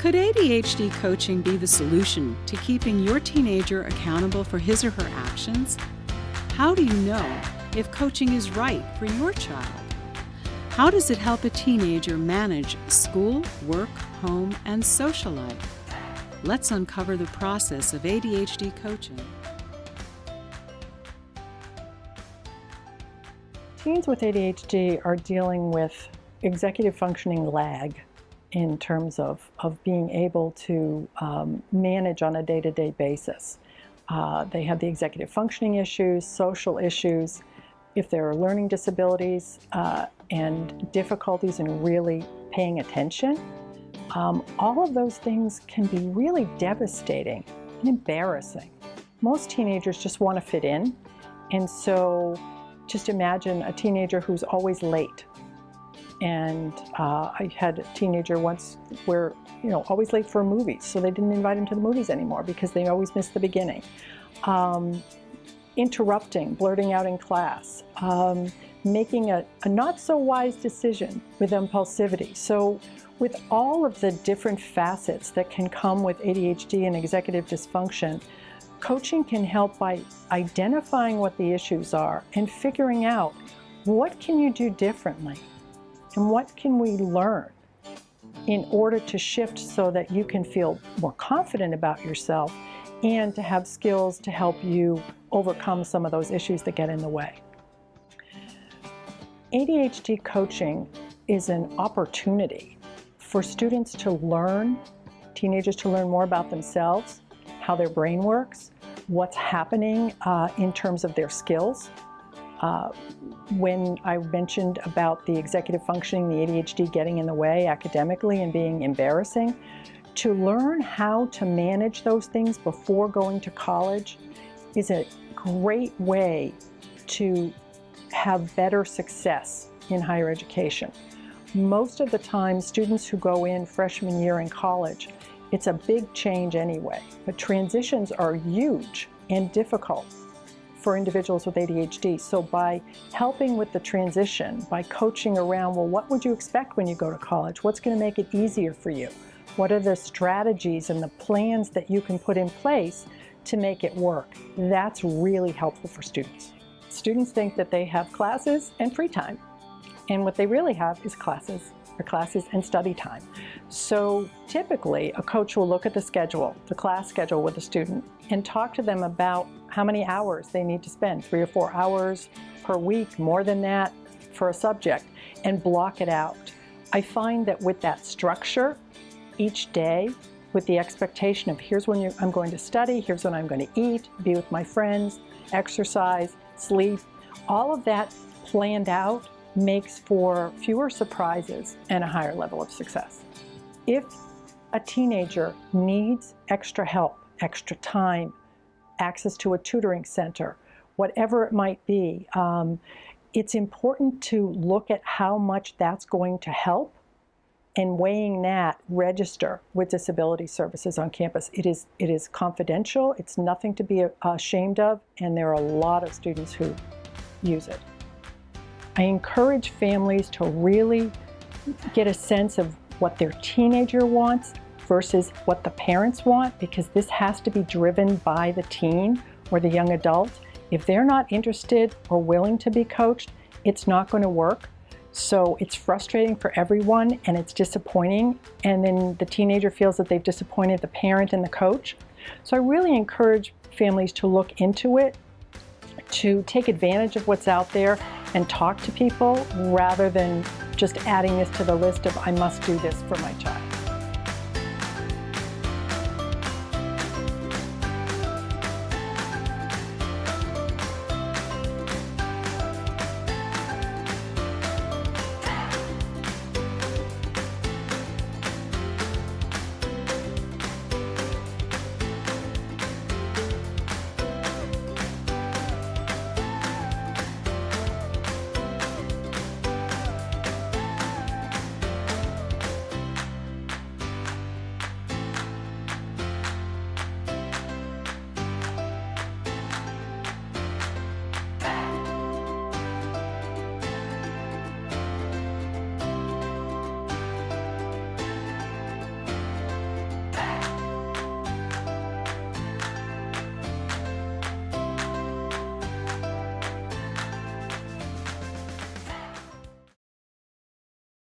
Could ADHD coaching be the solution to keeping your teenager accountable for his or her actions? How do you know if coaching is right for your child? How does it help a teenager manage school, work, home, and social life? Let's uncover the process of ADHD coaching. Teens with ADHD are dealing with executive functioning lag in terms of being able to manage on a day-to-day basis. They have the executive functioning issues, social issues, if there are learning disabilities and difficulties in really paying attention. All of those things can be really devastating and embarrassing. Most teenagers just want to fit in, and so just imagine a teenager who's always late. And I had a teenager once where, always late for movies, so they didn't invite him to the movies anymore because they always missed the beginning. Interrupting, blurting out in class, making a not so wise decision with impulsivity. So with all of the different facets that can come with ADHD and executive dysfunction, coaching can help by identifying what the issues are and figuring out what can you do differently and what can we learn in order to shift so that you can feel more confident about yourself and to have skills to help you overcome some of those issues that get in the way. ADHD coaching is an opportunity for students to learn, teenagers to learn more about themselves, how their brain works, what's happening in terms of their skills. When I mentioned about the executive functioning, the ADHD getting in the way academically and being embarrassing, to learn how to manage those things before going to college is a great way to have better success in higher education. Most of the time, students who go in freshman year in college, it's a big change anyway, but transitions are huge and difficult for individuals with ADHD. So by helping with the transition, by coaching around, well, what would you expect when you go to college? What's going to make it easier for you? What are the strategies and the plans that you can put in place to make it work? That's really helpful for students. Students think that they have classes and free time, and what they really have is classes and study time. So typically, a coach will look at the schedule, the class schedule with a student, and talk to them about how many hours they need to spend, 3 or 4 hours per week, more than that for a subject, and block it out. I find that with that structure, each day, with the expectation of here's when I'm going to study, here's when I'm going to eat, be with my friends, exercise, sleep, all of that planned out makes for fewer surprises and a higher level of success. If a teenager needs extra help, extra time, access to a tutoring center, whatever it might be, it's important to look at how much that's going to help, and weighing that, register with disability services on campus. It is confidential, it's nothing to be ashamed of, and there are a lot of students who use it. I encourage families to really get a sense of what their teenager wants versus what the parents want, because this has to be driven by the teen or the young adult. If they're not interested or willing to be coached, it's not going to work. So it's frustrating for everyone and it's disappointing, and then the teenager feels that they've disappointed the parent and the coach. So I really encourage families to look into it, to take advantage of what's out there and talk to people rather than just adding this to the list of I must do this for my child.